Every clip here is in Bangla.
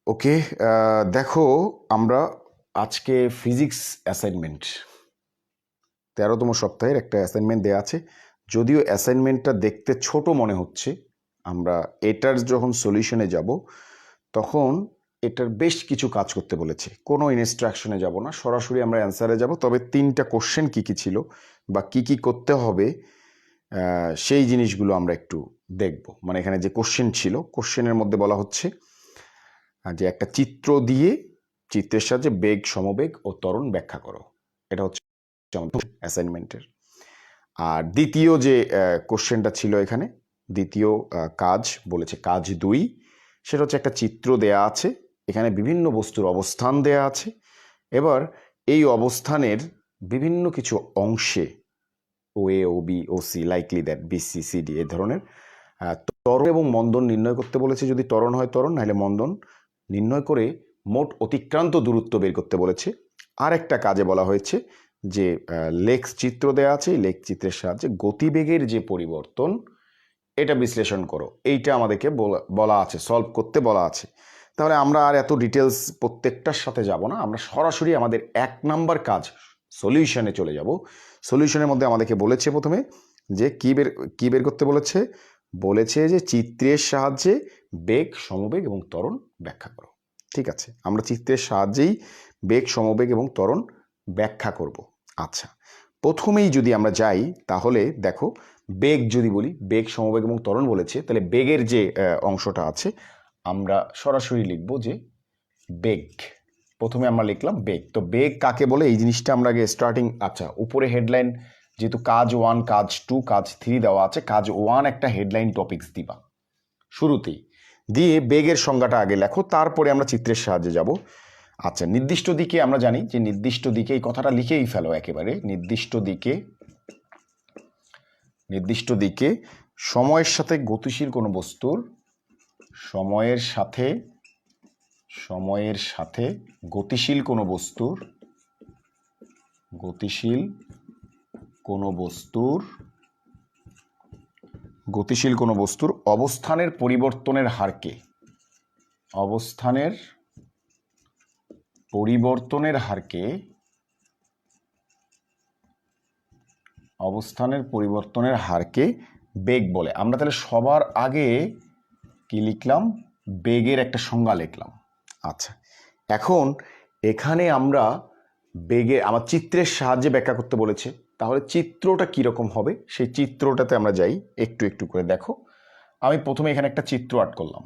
ওকে, দেখো আমরা আজকে ফিজিক্স অ্যাসাইনমেন্ট 13তম সপ্তাহের একটা অ্যাসাইনমেন্ট দেওয়া আছে। যদিও অ্যাসাইনমেন্টটা দেখতে ছোট মনে হচ্ছে, আমরা এটার যখন সলিউশনে যাব তখন এটার বেশ কিছু কাজ করতে বলেছে। কোনো ইনস্ট্রাকশনে যাব না, সরাসরি আমরা অ্যান্সারে যাব। তবে 3টা কোশ্চেন কী কী ছিল বা কী কী করতে হবে সেই জিনিসগুলো আমরা একটু দেখব। মানে এখানে যে কোশ্চেন ছিল, কোশ্চেনের মধ্যে বলা হচ্ছে যে একটা চিত্র দিয়ে চিত্রের সাহায্যে বেগ, সমবেগ ও ত্বরণ ব্যাখ্যা করো। এটা হচ্ছে আমাদের অ্যাসাইনমেন্টের। আর দ্বিতীয় যে কোশ্চেনটা ছিল এখানে, দ্বিতীয় কাজ বলেছে কাজ 2, সেটা হচ্ছে একটা চিত্র দেয়া আছে, এখানে বিভিন্ন বস্তুর অবস্থান দেয়া আছে। এবার এই অবস্থানের বিভিন্ন কিছু অংশে ও এ, ও বি, ও C, likely that B, C, C, D, এই ধরনের ত্বরণ এবং মন্দন নির্ণয় করতে বলেছে। যদি ত্বরণ হয় ত্বরণ, নাহলে মন্দন নির্ণয় করে মোট অতিক্রান্ত দূরত্ব বের করতে বলেছে। আর একটা কাজে বলা হয়েছে যে লেখ চিত্র দেওয়া আছে, এই লেখ চিত্রের সাহায্যে গতিবেগের যে পরিবর্তন এটা বিশ্লেষণ করো। এইটা আমাদেরকে বলা আছে, সলভ করতে বলা আছে। তাহলে আমরা আর এত ডিটেলস প্রত্যেকটার সাথে যাব না, আমরা সরাসরি আমাদের 1 নাম্বার কাজ সলিউশনে চলে যাব। সলিউশনের মধ্যে আমাদেরকে বলেছে প্রথমে যে কি বের করতে বলেছে, বলেছে যে চিত্রের সাহায্যে বেগ, সমবেগ এবং ত্বরণ ব্যাখ্যা করো। ঠিক আছে, আমরা চিত্রের সাহায্যেই বেগ, সমবেগ এবং ত্বরণ ব্যাখ্যা করব। আচ্ছা, প্রথমেই যদি আমরা যাই তাহলে দেখো, বেগ যদি বলি, বেগ, সমবেগ এবং ত্বরণ বলেছে, তাহলে বেগের যে অংশটা আছে আমরা সরাসরি লিখব যে বেগ। প্রথমে আমরা লিখলাম বেগ। তো বেগ কাকে বলে এই জিনিসটা আমরা আগে স্টার্টিং, আচ্ছা উপরে হেডলাইন যেহেতু কাজ 1, কাজ 2, কাজ 3 দেওয়া আছে, কাজ 1 একটা হেডলাইন টপিকস দিবা শুরুতেই, দিয়ে বেগের সংজ্ঞাটা আগে লেখো, তারপরে আমরা চিত্রের সাহায্যে যাব। আচ্ছা, নির্দিষ্ট দিকে আমরা জানি যে নির্দিষ্ট দিকে, এই কথাটা লিখেই ফেলো একেবারে, নির্দিষ্ট দিকে সময়ের সাথে গতিশীল কোনো বস্তুর, সময়ের সাথে গতিশীল কোনো বস্তুর অবস্থানের পরিবর্তনের হারকে বেগ বলে। আমরা তাহলে সবার আগে কি লিখলাম, বেগের একটা সংজ্ঞা লিখলাম। আচ্ছা, এখন এখানে আমরা বেগে আমার চিত্রের সাহায্যে ব্যাখ্যা করতে বলেছে, তাহলে চিত্রটা কীরকম হবে সেই চিত্রটাতে আমরা যাই, একটু একটু করে দেখো। আমি প্রথমে এখানে একটা চিত্র আর্ট করলাম,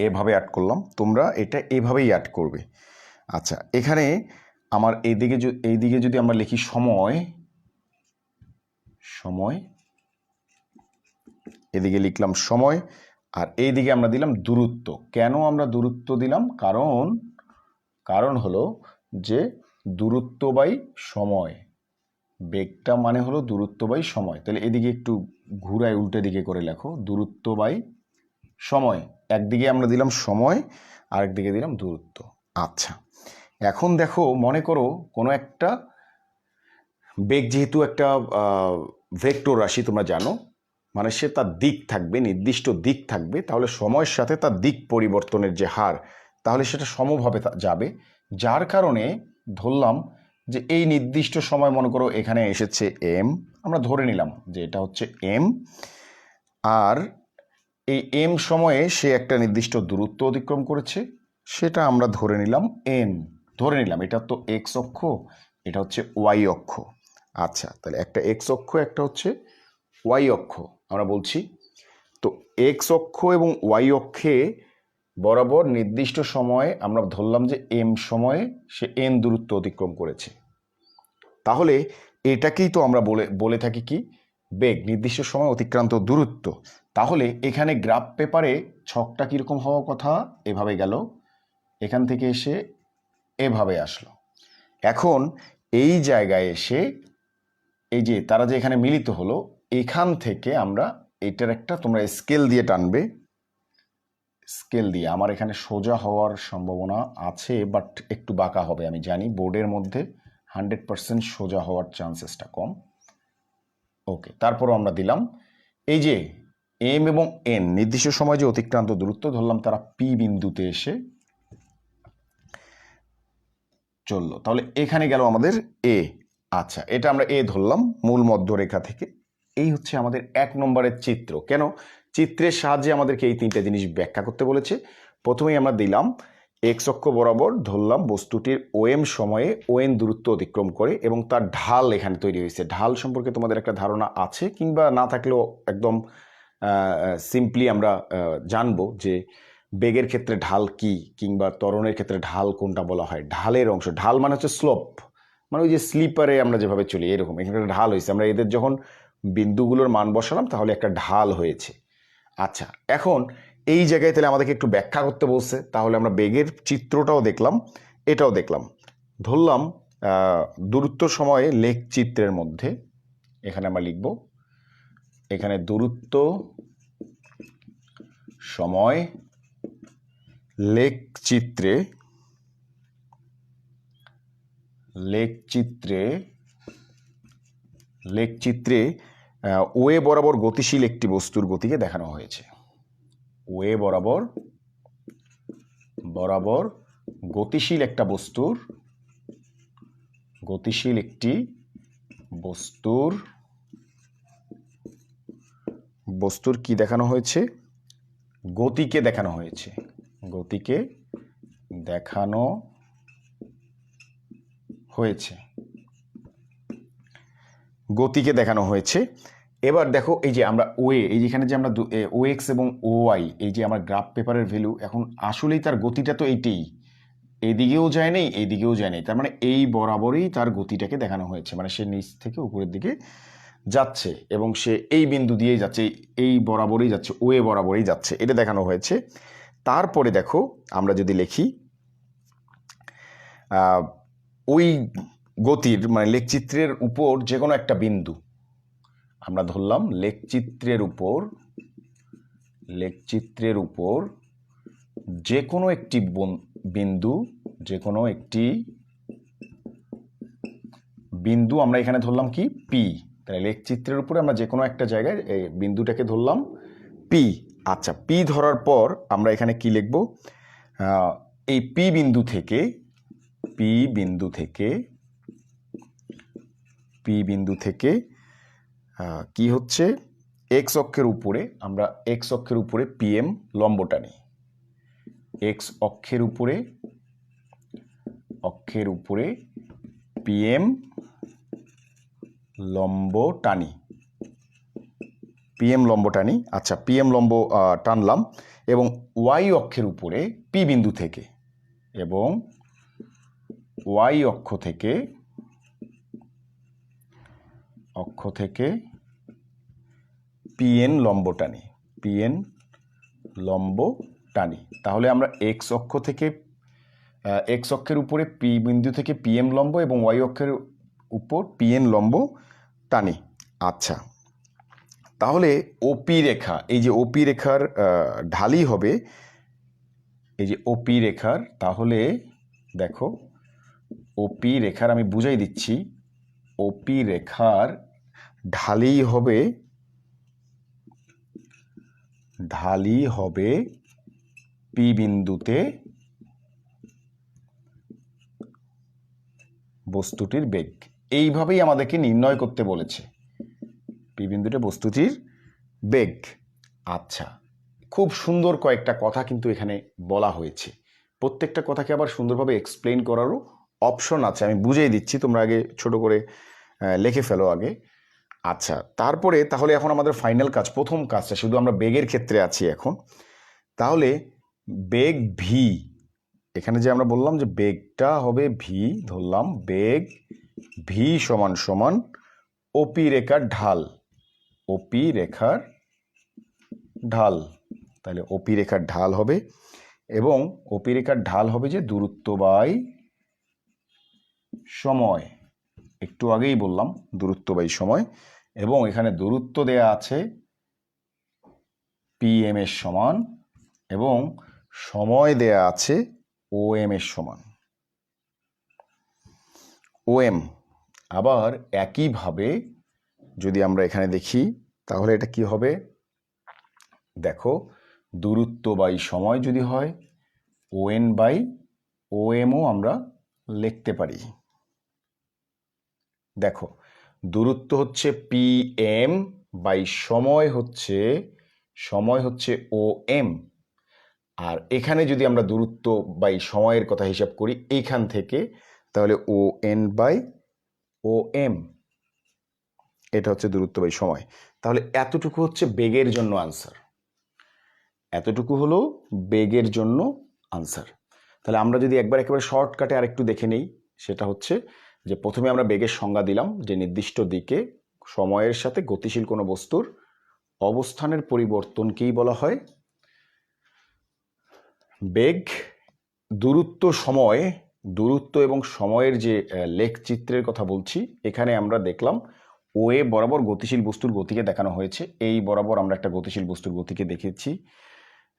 এভাবে আর্ট করলাম, তোমরা এটা এভাবেই আর্ট করবে। আচ্ছা, এখানে আমার এইদিকে যদি আমরা লিখি সময়, এদিকে লিখলাম সময়, আর এইদিকে আমরা দিলাম দূরত্ব। কেন আমরা দূরত্ব দিলাম? কারণ হলো যে দূরত্ব বাই সময়, বেগটা মানে হলো দূরত্ব বাই সময়। তাহলে এদিকে একটু ঘুরায় উল্টে দিকে করে লেখো, দূরত্ব বাই সময়। একদিকে আমরা দিলাম সময়, আরেকদিকে দিলাম দূরত্ব। আচ্ছা, এখন দেখো, মনে করো কোনো একটা বেগ, যেহেতু একটা ভেক্টর রাশি তোমরা জানো, মানে সে তার দিক থাকবে, নির্দিষ্ট দিক থাকবে, তাহলে সময়ের সাথে তার দিক পরিবর্তনের যে হার, তাহলে সেটা সমভাবে যাবে। যার কারণে ধরলাম যে এই নির্দিষ্ট সময়, মনে করো এখানে এসেছে এম, আমরা ধরে নিলাম যে এটা হচ্ছে এম, আর এই এম সময়ে সে একটা নির্দিষ্ট দূরত্ব অতিক্রম করেছে, সেটা আমরা ধরে নিলাম এন। ধরে নিলাম এটা তো এক্স অক্ষ, এটা হচ্ছে ওয়াই অক্ষ। আচ্ছা, তাহলে একটা এক্স অক্ষ, একটা হচ্ছে ওয়াই অক্ষ আমরা বলছি। তো এক্স অক্ষ এবং ওয়াই অক্ষে বরাবর নির্দিষ্ট সময়ে আমরা ধরলাম যে এম সময়ে সে এন দূরত্ব অতিক্রম করেছে। তাহলে এটাকেই তো আমরা বলে থাকি কি, বেগ, নির্দিষ্ট সময় অতিক্রান্ত দূরত্ব। তাহলে এখানে গ্রাফ পেপারে ছকটা কীরকম হওয়ার কথা, এভাবে গেল, এখান থেকে এসে এভাবে আসলো। এখন এই জায়গায় এসে এই যে তারা যে এখানে মিলিত হলো, এখান থেকে আমরা এটার একটা, তোমরা স্কেল দিয়ে টানবে, স্কেল দিয়ে, আমার এখানে সোজা হওয়ার সম্ভাবনা আছে বাট একটু বাঁকা হবে আমি জানি, বোর্ডের মধ্যে 100% সোজা হওয়ার চান্সেসটা কম। ওকে, তারপরও আমরা দিলাম এই যে এম এবং এন নির্দিষ্ট সময় যে অতিক্রান্ত দূরত্ব ধরলাম তারা পি বিন্দুতে এসে চললো, তাহলে এখানে গেল আমাদের এ। আচ্ছা, এটা আমরা এ ধরলাম মূল মধ্যরেখা থেকে। এই হচ্ছে আমাদের 1 নম্বরের চিত্র। কেন? চিত্রের সাহায্যে আমাদেরকে এই 3টে জিনিস ব্যাখ্যা করতে বলেছে। প্রথমেই আমরা দিলাম এক্স অক্ষ বরাবর ধরলাম বস্তুটির ওএম সময়ে ওএন দূরত্ব অতিক্রম করে এবং তার ঢাল এখানে তৈরি হয়েছে। ঢাল সম্পর্কে তোমাদের একটা ধারণা আছে, কিংবা না থাকলেও একদম সিম্পলি আমরা জানবো যে বেগের ক্ষেত্রে ঢাল কি, কিংবা ত্বরণের ক্ষেত্রে ঢাল কোনটা বলা হয়। ঢালের অংশ, ঢাল মানে হচ্ছে স্লোপ, মানে ওই যে স্লিপারে আমরা যেভাবে চলি এরকম এখানে একটা ঢাল হয়েছে। আমরা এদের যখন বিন্দুগুলোর মান বসালাম তাহলে একটা ঢাল হয়েছে। আচ্ছা, এখন এই জায়গায় তাহলে আমাদেরকে একটু ব্যাখ্যা করতে বলছে, তাহলে আমরা বেগের চিত্রটাও দেখলাম, এটাও দেখলাম। ধরলাম দূরত্ব সময়ে লেখ চিত্রের মধ্যে এখানে আমরা লিখব, এখানে দূরত্ব সময় লেখ চিত্রে ওয়ে বরাবর গতিশীল একটি বস্তুর গতিকে দেখানো হয়েছে। ওয়ে বরাবর গতিশীল একটি বস্তুর কি দেখানো হয়েছে? গতিকে দেখানো হয়েছে। গতিকে দেখানো হয়েছে। এবার দেখো, এই যে আমরা ওয়ে, এই যেখানে যে আমরা ও এক্স এবং ও ওয়াই, এই যে আমার গ্রাফ পেপারের ভ্যালু, এখন আসলেই তার গতিটা তো এইটাই, এদিকেও যায় নেই এইদিকেও যায় নেই, তার মানে এই বরাবরই তার গতিটাকে দেখানো হয়েছে। মানে সে নিচ থেকে উপরের দিকে যাচ্ছে এবং সে এই বিন্দু দিয়েই যাচ্ছে, এই বরাবরই যাচ্ছে, ওয়ে বরাবরই যাচ্ছে, এটা দেখানো হয়েছে। তারপরে দেখো আমরা যদি লিখি ওই গতির মানে লেখচিত্রের উপর যে কোনো একটা বিন্দু আমরা ধরলাম, লেখচিত্রের উপর যে কোনো একটি বিন্দু আমরা এখানে ধরলাম কি? পি। তাহলে লেখচিত্রের উপরে আমরা যে কোনো একটা জায়গায় এই বিন্দুটাকে ধরলাম পি। আচ্ছা, পি ধরার পর আমরা এখানে কি লিখব? এই পি বিন্দু থেকে কি হচ্ছে, এক্স অক্ষের উপরে আমরা পিএম লম্ব টানি। এক্স অক্ষের উপরে পিএম লম্ব টানি। আচ্ছা, পিএম লম্ব টানলাম এবং ওয়াই অক্ষের উপরে পি বিন্দু থেকে এবং ওয়াই অক্ষ থেকে পিএন লম্ব টানি। তাহলে আমরা এক্স অক্ষের উপরে পি বিন্দু থেকে পিএম লম্ব এবং ওয়াই অক্ষের উপর পিএন লম্ব টানি। আচ্ছা, তাহলে ওপি রেখা, এই যে ওপি রেখার ঢালই হবে এই যে ওপি রেখার, তাহলে দেখো ওপি রেখার আমি বুঝাই দিচ্ছি, ওপি রেখার ঢালই হবে পি বিন্দুতে বস্তুটির বেগ। এইভাবেই আমাদেরকে নির্ণয় করতে বলেছে পি বিন্দুতে বস্তুটির বেগ। আচ্ছা, খুব সুন্দর কয়েকটা কথা কিন্তু এখানে বলা হয়েছে। প্রত্যেকটা কথাকে আবার সুন্দরভাবে এক্সপ্লেন করারও অপশন আছে, আমি বুঝিয়ে দিচ্ছি, তোমরা আগে ছোট করে লিখে ফেলো আগে। আচ্ছা, তারপরে তাহলে এখন আমাদের ফাইনাল কাজ, প্রথম কাজটা, শুধু আমরা বেগের ক্ষেত্রে আছি এখন। তাহলে বেগ ভি, এখানে যে আমরা বললাম যে বেগটা হবে ভি, ধরলাম বেগ ভি সমান সমান ওপি রেখার ঢাল। তাহলে ওপি রেখার ঢাল হবে, এবং ওপি রেখার ঢাল হবে যে দূরত্ব বাই সময়। একটু আগেই বললাম দূরত্ব বাই সময়, এবং এখানে দূরত্ব দেয়া আছে পিএম এর সমান এবং সময় দেয়া আছে ওএম এর সমান। ওএম আবার একইভাবে যদি আমরা এখানে দেখি তাহলে এটা কি হবে, দেখো দূরত্ব বাই সময় যদি হয় ওএন বাই ওএমও আমরা লিখতে পারি। দেখো দূরত্ব হচ্ছে পিএম বাই সময় হচ্ছে ও এম। আর এখানে যদি আমরা দূরত্ব বাই সময়ের কথা হিসাব করি এইখান থেকে, তাহলে O N by O M, এটা হচ্ছে দূরত্ব বাই সময়। তাহলে এতটুকু হচ্ছে বেগের জন্য আনসার, এতটুকু হলো বেগের জন্য আনসার। তাহলে আমরা যদি একেবারে শর্টকাটে আরেকটু দেখে নেই, সেটা হচ্ছে যে প্রথমে আমরা বেগের সংজ্ঞা দিলাম যে নির্দিষ্ট দিকে সময়ের সাথে গতিশীল কোনো বস্তুর অবস্থানের পরিবর্তনকেই বলা হয় বেগ। দূরত্ব এবং সময়ের যে লেখচিত্রের কথা বলছি, এখানে আমরা দেখলাম ওয়ে বরাবর গতিশীল বস্তুর গতিকে দেখানো হয়েছে। এই বরাবর আমরা একটা গতিশীল বস্তুর গতিকে দেখেছি।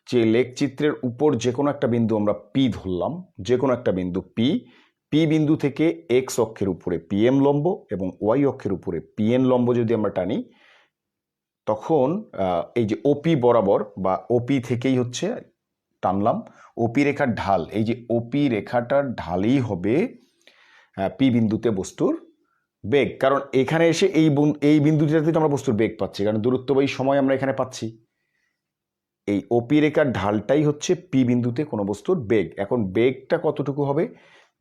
যে লেখচিত্রের উপর যে কোনো একটা বিন্দু আমরা পি ধরলাম, যে কোনো একটা বিন্দু পি বিন্দু থেকে এক্স অক্ষের উপরে পিএম লম্ব এবং ওয়াই অক্ষের উপরে পিএন লম্ব যদি আমরা টানি, তখন এই যে ওপি বরাবর বা ওপি থেকেই হচ্ছে টানলাম ওপি রেখার ঢাল, এই যে ওপি রেখাটার ঢালই হবে পি বিন্দুতে বস্তুর বেগ। কারণ এখানে এসে এই বিন্দুটাতে আমরা বস্তুর বেগ পাচ্ছি, কারণ দূরত্ব বাই সময় আমরা এখানে পাচ্ছি। এই ওপি রেখার ঢালটাই হচ্ছে পি বিন্দুতে কোনো বস্তুর বেগ। এখন বেগটা কতটুকু হবে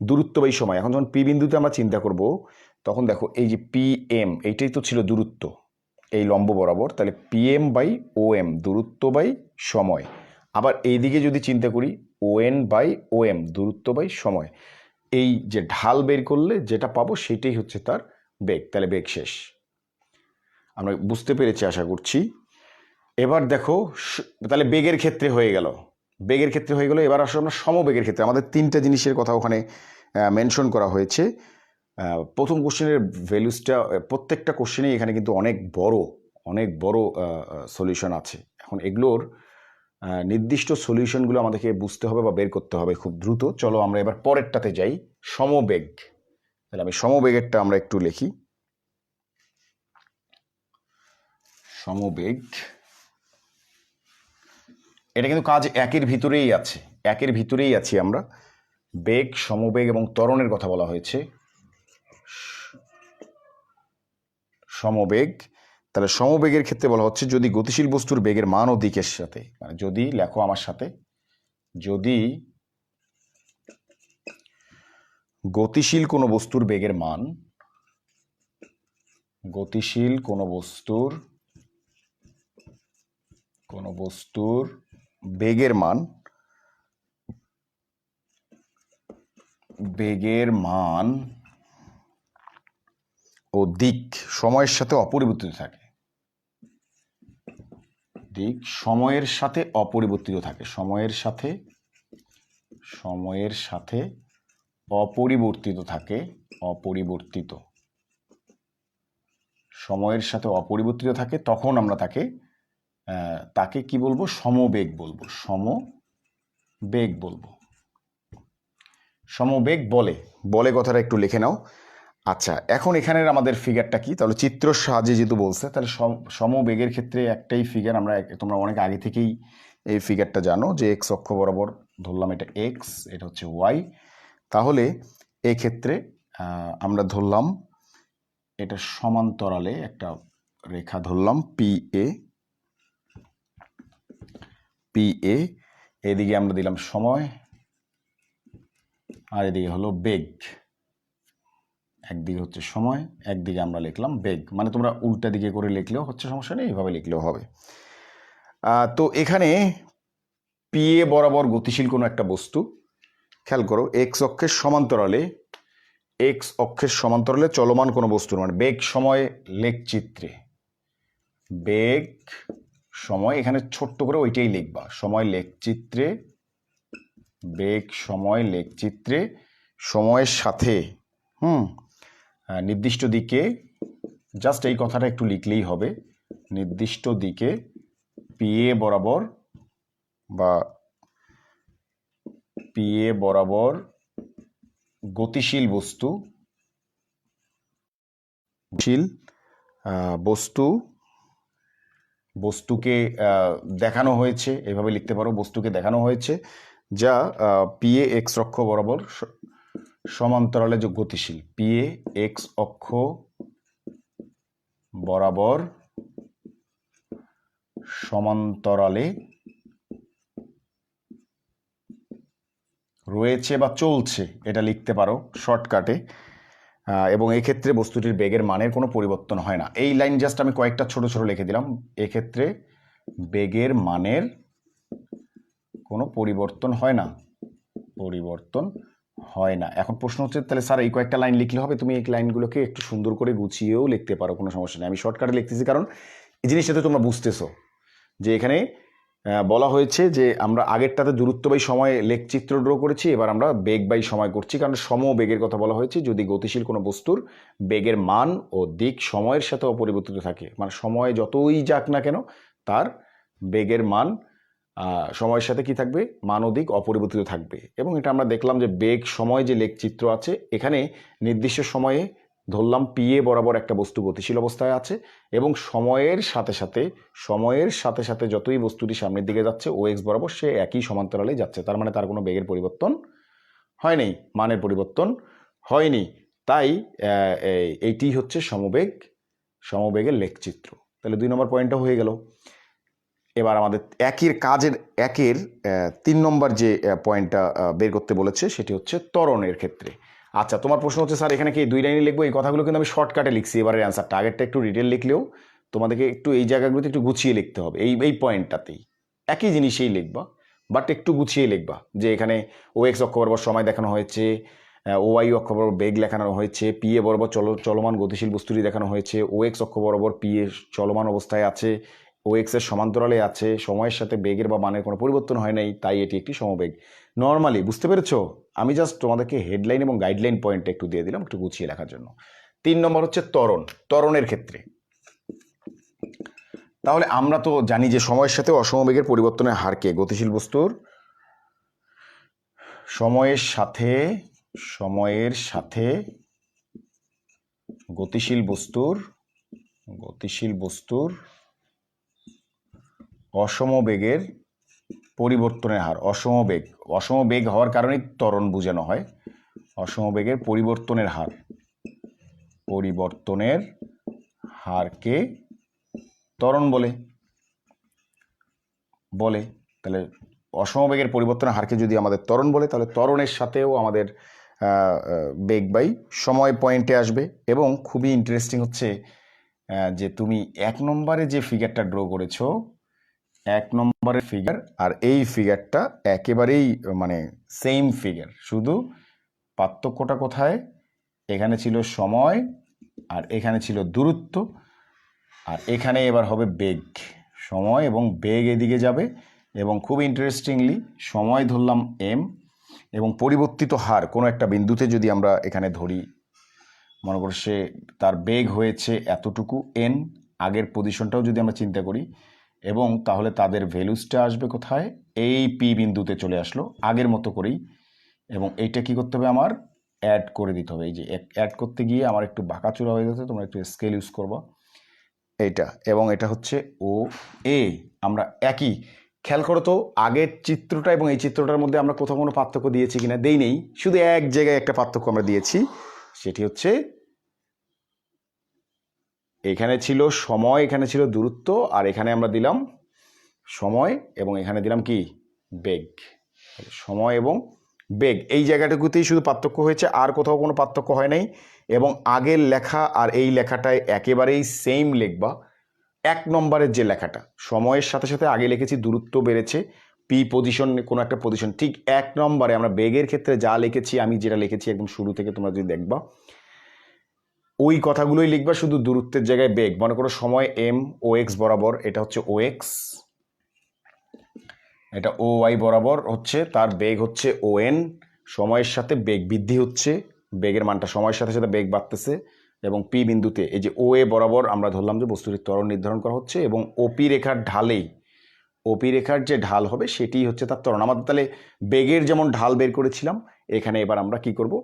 দূরত্ব বাই সময়। এখন যখন পি বিন্দুতে আমরা চিন্তা করব, তখন দেখো এই যে পি এম, এইটাই তো ছিল দূরত্ব এই লম্ব বরাবর, তাহলে পিএম বাই ও এম দূরত্ব বাই সময়। আবার এইদিকে যদি চিন্তা করি ওএন বাই ও এম দূরত্ব বাই সময়। এই যে ঢাল বের করলে যেটা পাবো সেটাই হচ্ছে তার বেগ। তাহলে বেগ শেষ। আমরা বুঝতে পেরেছি আশা করছি। এবার দেখো তাহলে বেগের ক্ষেত্রে হয়ে গেল, এবার আসলে আমরা সমবেগের ক্ষেত্রে আমাদের তিনটা জিনিসের কথা ওখানে মেনশন করা হয়েছে। প্রথম কোশ্চেনের ভ্যালুসটা, প্রত্যেকটা কোশ্চেনেই এখানে কিন্তু অনেক বড় সলিউশন আছে। এখন এগুলোর নির্দিষ্ট সলিউশনগুলো আমাদেরকে বুঝতে হবে বা বের করতে হবে খুব দ্রুত। চলো আমরা এবার পরেরটাতে যাই, সমবেগ। তাহলে আমি সমবেগেরটা আমরা একটু লিখি। সমবেগ, এটা কিন্তু কাজ একের ভিতরেই আছি আমরা। বেগ, সমবেগ এবং ত্বরণের কথা বলা হয়েছে। সমবেগ, তাহলে সমবেগের ক্ষেত্রে বলা হচ্ছে যদি গতিশীল বস্তুর বেগের মান ও দিকের সাথে, মানে যদি লেখো আমার সাথে, যদি গতিশীল কোনো বস্তুর বেগের মান, বেগের মান ও দিক সময়ের সাথে অপরিবর্তিত থাকে, সময়ের সাথে অপরিবর্তিত থাকে, সময়ের সাথে অপরিবর্তিত থাকে, সময়ের সাথে অপরিবর্তিত থাকে, তখন আমরা তাকে কি বলবো, সমবেগ বলবো। সমবেগ বলে কথাটা একটু লিখে নাও। আচ্ছা, এখন এখানের আমাদের ফিগারটা কি, তাহলে চিত্রর সাহায্যে যেহেতু বলছে, তাহলে সমবেগের ক্ষেত্রে একটাই ফিগার, তোমরা অনেক আগে থেকেই এই ফিগারটা জানো যে এক্স অক্ষ বরাবর ধরলাম এটা এক্স, এটা হচ্ছে ওয়াই। তাহলে এক্ষেত্রে আমরা ধরলাম এটা সমান্তরালে একটা রেখা ধরলাম পি এ, এদিকে আমরা দিলাম সময় আর এদিকে হলো বেগ। একদিকে হচ্ছে সময়, একদিকে আমরা লিখলাম বেগ, মানে তোমরা উল্টা দিকে করে লিখলেও হচ্ছে, সমস্যা নেই, এইভাবে লিখলেও হবে। তো এখানে পি এ বরাবর গতিশীল কোনো একটা বস্তু, খেয়াল করো এক্স অক্ষের সমান্তরালে চলমান কোনো বস্তুর, মানে বেগ সময় লেখচিত্রে, বেগ সময় এখানে ছোট্ট করে ওইটাই লিখবা, সময় লেখচিত্রে, বেগ সময় লেখচিত্রে সময়ের সাথে নির্দিষ্ট দিকে, জাস্ট এই কথাটা একটু লিখলেই হবে, নির্দিষ্ট দিকে পিএ বরাবর গতিশীল বস্তু বস্তুকে দেখানো হয়েছে, এভাবে লিখতে পারো, বস্তুকে দেখানো হয়েছে যা পিএ এক্স অক্ষ বরাবর সমান্তরালে যে গতিশীল, পিএ এক্স অক্ষ বরাবর সমান্তরালে রয়েছে বা চলছে, এটা লিখতে পারো শর্টকাটে। এবং এই ক্ষেত্রে বস্তুটির বেগের মানের কোনো পরিবর্তন হয় না। এই লাইন জাস্ট আমি কয়েকটা ছোট ছোট লিখে দিলাম। এক্ষেত্রে বেগের মানের কোনো পরিবর্তন হয় না, পরিবর্তন হয় না। এখন প্রশ্ন হচ্ছে তাহলে স্যার এই কয়েকটা লাইন লিখলে হবে? তুমি এই লাইনগুলোকে একটু সুন্দর করে গুছিয়েও লিখতে পারো, কোনো সমস্যা নেই। আমি শর্টকাটে লিখতেছি কারণ এই জিনিসটা তোমরা বুঝতেছো যে এখানে বলা হয়েছে যে আমরা আগেরটাতে দূরত্ব বাই সময় লেখচিত্র ড্র করেছি, এবার আমরা বেগ বাই সময় করছি, কারণ সমবেগের কথা বলা হয়েছে। যদি গতিশীল কোনো বস্তুর বেগের মান ও দিক সময়ের সাথে অপরিবর্তিত থাকে, মানে সময় যতই যাক না কেন তার বেগের মান সময়ের সাথে কি থাকবে, মান ও দিক অপরিবর্তিত থাকবে। এবং এটা আমরা দেখলাম যে বেগ সময় যে লেখচিত্র আছে, এখানে নির্দিষ্ট সময়ে ধরলাম পিএ বরাবর একটা বস্তু গতিশীল অবস্থায় আছে এবং সময়ের সাথে সাথে যতই বস্তুটি সামনের দিকে যাচ্ছে ও এক্স বরাবর সে একই সমান্তরালে যাচ্ছে, তার মানে তার কোনো বেগের পরিবর্তন হয়নি, মানের পরিবর্তন হয়নি। তাই এইটি হচ্ছে সমবেগের লেখচিত্র। তাহলে 2 নম্বর পয়েন্টটা হয়ে গেল। এবার আমাদের একের 3 নম্বর যে পয়েন্টটা বের করতে বলেছে সেটি হচ্ছে ত্বরণের ক্ষেত্রে। আচ্ছা, তোমার প্রশ্ন হচ্ছে স্যার এখানে কি 2 লাইনে লিখবো? এই কথাগুলো কিন্তু আমি শর্টকাটে লিখছি এবারের অ্যান্সারটা। আগেরটা একটু ডিটেল লিখলেও তোমাদেরকে একটু এই জায়গাগুলোতে একটু গুছিয়ে লিখতে হবে। এই পয়েন্টটাতেই একই জিনিসেই লিখবা, বাট একটু গুছিয়ে লিখবা যে এখানে ও এক্স অক্ষ বরাবর সময় দেখানো হয়েছে, ও ওয়াই অক্ষ বরাবর বেগ দেখানো হয়েছে, পিএ বরাবর চলমান গতিশীল বস্তুটি দেখানো হয়েছে, ও এক্স অক্ষ বরাবর পিএ চলমান অবস্থায় আছে, ও এক্স এর সমান্তরালে আছে, সময়ের সাথে বেগের বা মানের কোনো পরিবর্তন হয় নাই, তাই এটি একটি সমবেগ। নর্মালি বুঝতে পেরেছো? আমি জাস্ট তোমাদেরকে হেডলাইন এবং গাইডলাইন পয়েন্টটা একটু দিয়ে দিলাম একটু গুছিয়ে লেখার জন্য। 3 নম্বর হচ্ছে ত্বরণের ক্ষেত্রে। তাহলে আমরা তো জানি যে সময়ের সাথে অসমবেগের পরিবর্তনের হারকে গতিশীল বস্তুর সময়ের সাথে গতিশীল বস্তুর অসমবেগের পরিবর্তনের হার, অসমবেগ হওয়ার কারণে ত্বরণ বোঝানো হয়। অসমবেগের পরিবর্তনের হারকে ত্বরণ বলে। তাহলে অসমবেগের পরিবর্তনের হারকে যদি আমাদের ত্বরণ বলে, তাহলে ত্বরণের সাথেও আমাদের বেগ বাই সময় পয়েন্টে আসবে। এবং খুবই ইন্টারেস্টিং হচ্ছে যে তুমি 1 নম্বরে যে ফিগারটা ড্র করেছো, 1 নম্বরের ফিগার আর এই ফিগারটা একেবারেই মানে সেম ফিগার, শুধু পার্থক্যটা কোথায়? এখানে ছিল সময় আর এখানে ছিল দূরত্ব, আর এখানে এবার হবে বেগ। সময় এবং বেগ এদিকে যাবে। এবং খুব ইন্টারেস্টিংলি সময় ধরলাম এম এবং পরিবর্তিত হার কোনো একটা বিন্দুতে যদি আমরা এখানে ধরি, মনে করো সে তার বেগ হয়েছে এতটুকু এন, আগের পজিশনটাও যদি আমরা চিন্তা করি, এবং তাহলে তাদের ভ্যালুসটা আসবে কোথায়? এই পি বিন্দুতে চলে আসলো আগের মতো করেই। এবং এইটা কি করতে হবে? আমার অ্যাড করে দিতে হবে। এই যে অ্যাড করতে গিয়ে আমার একটু বাঁকাচোরা হয়ে যাচ্ছে, তোমরা একটু স্কেল ইউজ করবা এইটা। এবং এটা হচ্ছে ও এ। আমরা একই, খেয়াল করো তো আগের চিত্রটা এবং এই চিত্রটার মধ্যে আমরা কোথাও কোনো পার্থক্য দিয়েছি কিনা? দেই নেই, শুধু এক জায়গায় একটা পার্থক্য আমরা দিয়েছি, সেটি হচ্ছে এখানে ছিল সময়, এখানে ছিল দূরত্ব, আর এখানে আমরা দিলাম সময় এবং এখানে দিলাম কি? বেগ। সময় এবং বেগ এই জায়গাটুকুতেই শুধু পার্থক্য হয়েছে, আর কোথাও কোনো পার্থক্য হয় নাই। এবং আগের লেখা আর এই লেখাটায় একেবারেই সেম লিখবা। 1 নম্বরের যে লেখাটা, সময়ের সাথে সাথে আগে লিখেছি দূরত্ব বেড়েছে, পি পজিশন, কোনো একটা পজিশন, ঠিক 1 নম্বরে আমরা বেগের ক্ষেত্রে যা লিখেছি, আমি যেটা লিখেছি একদম শুরু থেকে তোমরা যদি দেখবা ওই কথাগুলোই লিখবা, শুধু দূরত্বের জায়গায় বেগ। মনে করো সময় এম ও এক্স বরাবর, এটা হচ্ছে ও এক্স, এটা ও ওয়াই বরাবর হচ্ছে, তার বেগ হচ্ছে ও এন। সময়ের সাথে বেগ বৃদ্ধি হচ্ছে, বেগের মানটা সময়ের সাথে সাথে বেগ বাড়তেছে। এবং পি বিন্দুতে এই যে ও এ বরাবর আমরা ধরলাম যে বস্তুটির ত্বরণ নির্ধারণ করা হচ্ছে, এবং ওপি রেখার ঢালেই, ওপি রেখার যে ঢাল হবে সেটি হচ্ছে তার ত্বরণ। আমাদের তাহলে বেগের যেমন ঢাল বের করেছিলাম, এখানে এবার আমরা কি করব?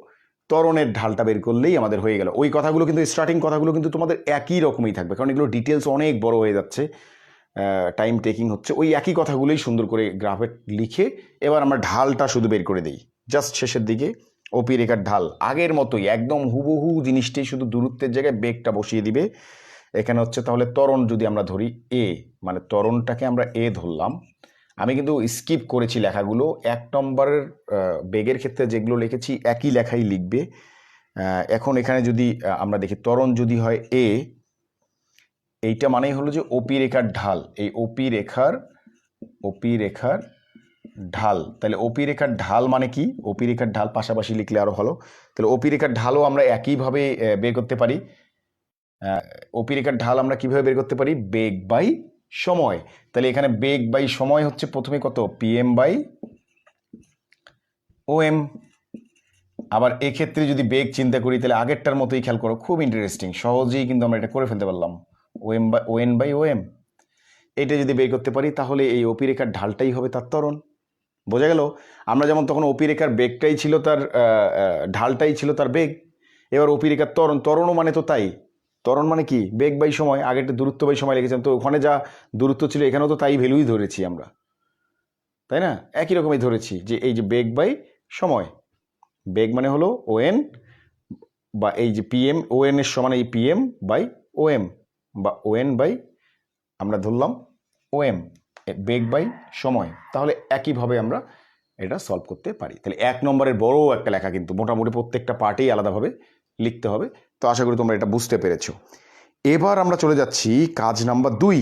ত্বরণের ঢালটা বের করলেই আমাদের হয়ে গেল। ওই কথাগুলো কিন্তু স্টার্টিং কথাগুলো কিন্তু তোমাদের একই রকমই থাকবে, কারণ এগুলো ডিটেলস অনেক বড় হয়ে যাচ্ছে। টাইম টেকিং হচ্ছে, ওই একই কথাগুলোই সুন্দর করে গ্রাফে লিখে এবার আমরা ঢালটা শুধু বের করে দিই জাস্ট শেষের দিকে। ওপি রেখার ঢাল আগের মতোই একদম হুবহু জিনিসটাই, শুধু দূরত্বের জায়গায় বেগটা বসিয়ে দিবে। এখানে হচ্ছে তাহলে ত্বরণ যদি আমরা ধরি এ, মানে ত্বরণটাকে আমরা এ ধরলাম। আমি কিন্তু স্কিপ করেছি লেখাগুলো, 1 নম্বরের বেগের ক্ষেত্রে যেগুলো লিখেছি একই লেখাই লিখবে। এখন এখানে যদি আমরা দেখি ত্বরণ যদি হয় এ, এইটা মানেই হলো যে ওপি রেখার ঢাল, এই ওপি রেখার ঢাল। তাহলে ওপি রেখার ঢাল মানে কি, ওপি রেখার ঢাল পাশাপাশি লিখলে আরো ভালো। তাহলে ওপি রেখার ঢালও আমরা একইভাবে বের করতে পারি। ওপি রেখার ঢাল আমরা কিভাবে বের করতে পারি, বেগ বাই সময়। তাহলে এখানে বেগ বাই সময় হচ্ছে প্রথমে কত, পিএম বাই ওএম। আবার এক্ষেত্রে যদি বেগ চিন্তা করি তাহলে আগেরটার মতোই, খেয়াল করো খুব ইন্টারেস্টিং, সহজেই কিন্তু আমরা এটা করে ফেলতে পারলাম, ওএন বাই ওএম। এটা যদি বের করতে পারি তাহলে এই ওপি রেখার ঢালটাই হবে তার ত্বরণ। বোঝা গেল? আমরা যেমন তখন ওপি রেখার বেগটাই ছিল তার, ঢালটাই ছিল তার বেগ। এবার ওপি রেখার ত্বরণও মানে তো তাই, ত্বরণ মানে কি, বেগ বাই সময়। আগে একটা দূরত্ব বাই সময় লিখেছিলাম, তো ওখানে যা দূরত্ব ছিল এখানেও তো তাই ভ্যালুই ধরেছি আমরা, তাই না? একই রকমই ধরেছি যে এই যে বেগ বাই সময়, বেগ মানে হলো ওএন, বা এই যে পিএম, ওএন এর সমান এই পিএম বাই ওএম, বা ওএন বাই আমরা ধরলাম ওএম, বেগ বাই সময়। তাহলে একইভাবে আমরা এটা সলভ করতে পারি। তাহলে 1 নম্বরের বড় একটা লেখা, কিন্তু মোটামুটি প্রত্যেকটা পার্টেই আলাদাভাবে লিখতে হবে। তো আশা করি তোমরা এটা বুঝতে পেরেছো। এবার আমরা চলে যাচ্ছি কাজ নাম্বার 2।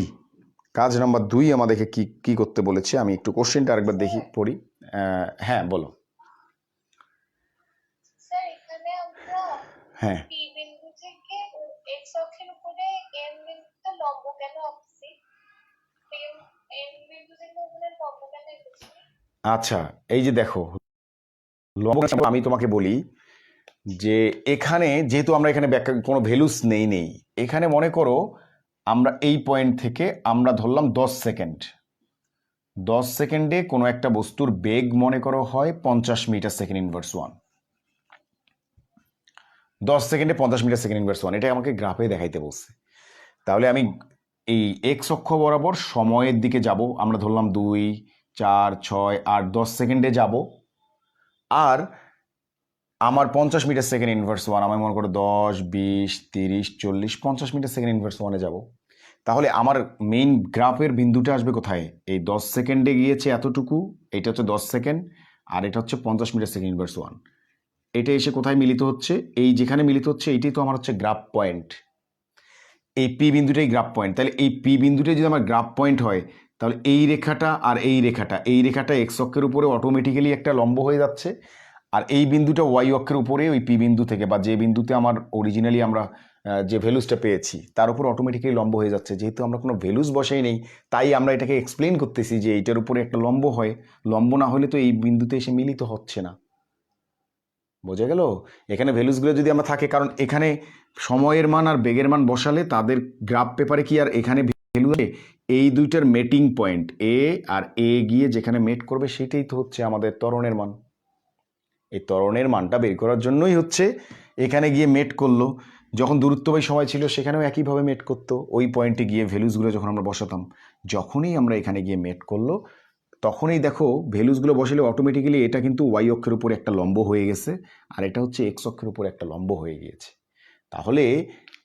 কাজ নাম্বার 2 আমাদেরকে কি কি করতে বলেছে, আমি একটু কোশ্চেনটা আরেকবার দেখি পড়ি। হ্যাঁ বলো। স্যার এখানে আমরা হ্যাঁ, পি বিন্দু থেকে এক্স অক্ষের উপরে এন বিন্দুতে লম্ব কেন আঁকছি, এন বিন্দু থেকে ওখানে লম্ব কেন এঁকেছি? আচ্ছা, এই যে দেখো লম্ব, আমি তোমাকে বলি যে এখানে যেহেতু আমরা এখানে কোনো ভ্যালুস নেই, এখানে মনে করো আমরা এই পয়েন্ট থেকে আমরা ধরলাম 10 সেকেন্ড, 10 সেকেন্ডে কোনো একটা বস্তুর বেগ মনে করো হয় 50 মিটার সেকেন্ড ইনভার্স 1, 10 সেকেন্ডে 50 মিটার সেকেন্ড ইনভার্স 1, এটা আমাকে গ্রাফে দেখাইতে বলছে। তাহলে আমি এই এক্স অক্ষ বরাবর সময়ের দিকে যাব, আমরা ধরলাম 2, 4, 6, 8, 10 সেকেন্ডে যাব। আর আমার 50 মিটার সেকেন্ড ইনভার্স 1, আমি মনে করো 10, 20, 30, 40, 50 মিটার সেকেন্ড ইনভার্স 1-এ যাব। তাহলে আমার মেইন গ্রাফের বিন্দুটা আসবে কোথায়, এই 10 সেকেন্ডে গিয়েছে এতটুকু, এটা হচ্ছে 10 সেকেন্ড, আর এটা হচ্ছে 50 মিটার সেকেন্ড ইনভার্স 1। এটা এসে কোথায় মিলিত হচ্ছে, এই যেখানে মিলিত হচ্ছে এইটাই তো আমার হচ্ছে গ্রাফ পয়েন্ট, এই পি বিন্দুটাই গ্রাফ পয়েন্ট। তাহলে এই পি বিন্দুটাই যদি আমার গ্রাফ পয়েন্ট হয়, তাহলে এই রেখাটা আর এই রেখাটা এক্স অক্ষের উপরে অটোমেটিক্যালি একটা লম্ব হয়ে যাচ্ছে, আর এই বিন্দুটা ওয়াই অক্ষের উপরে ওই পি বিন্দু থেকে, বা যে বিন্দুতে আমার অরিজিনালি আমরা যে ভ্যালুসটা পেয়েছি তার উপর অটোমেটিক্যালি লম্ব হয়ে যাচ্ছে। যেহেতু আমরা কোনো ভ্যালুস বসাই নেই, তাই আমরা এটাকে এক্সপ্লেন করতেছি যে এইটার উপরে একটা লম্ব হয়, লম্ব না হলে তো এই বিন্দুতে এসে মিলিত হচ্ছে না। বোঝা গেল? এখানে ভ্যালুসগুলো যদি আমরা থাকে, কারণ এখানে সময়ের মান আর বেগের মান বসালে তাদের গ্রাফ পেপারে কি আর এখানে ভ্যালু, এই দুইটার মেটিং পয়েন্ট এ আর এ গিয়ে যেখানে মেট করবে সেটাই তো হচ্ছে আমাদের ত্বরণের মান। এই ত্বরণের মানটা বের করার জন্যই হচ্ছে এখানে গিয়ে মেট করলো। যখন দূরত্ব বাই সময় ছিল সেখানেও একইভাবে মেট করতো, ওই পয়েন্টে গিয়ে ভ্যালুসগুলো যখন আমরা বসাতাম। যখনই আমরা এখানে গিয়ে মেট করলো তখনই দেখো ভ্যালুসগুলো বসালে অটোমেটিক্যালি এটা কিন্তু ওয়াই অক্ষের উপরে একটা লম্ব হয়ে গেছে, আর এটা হচ্ছে এক্স অক্ষের উপরে একটা লম্ব হয়ে গিয়েছে। তাহলে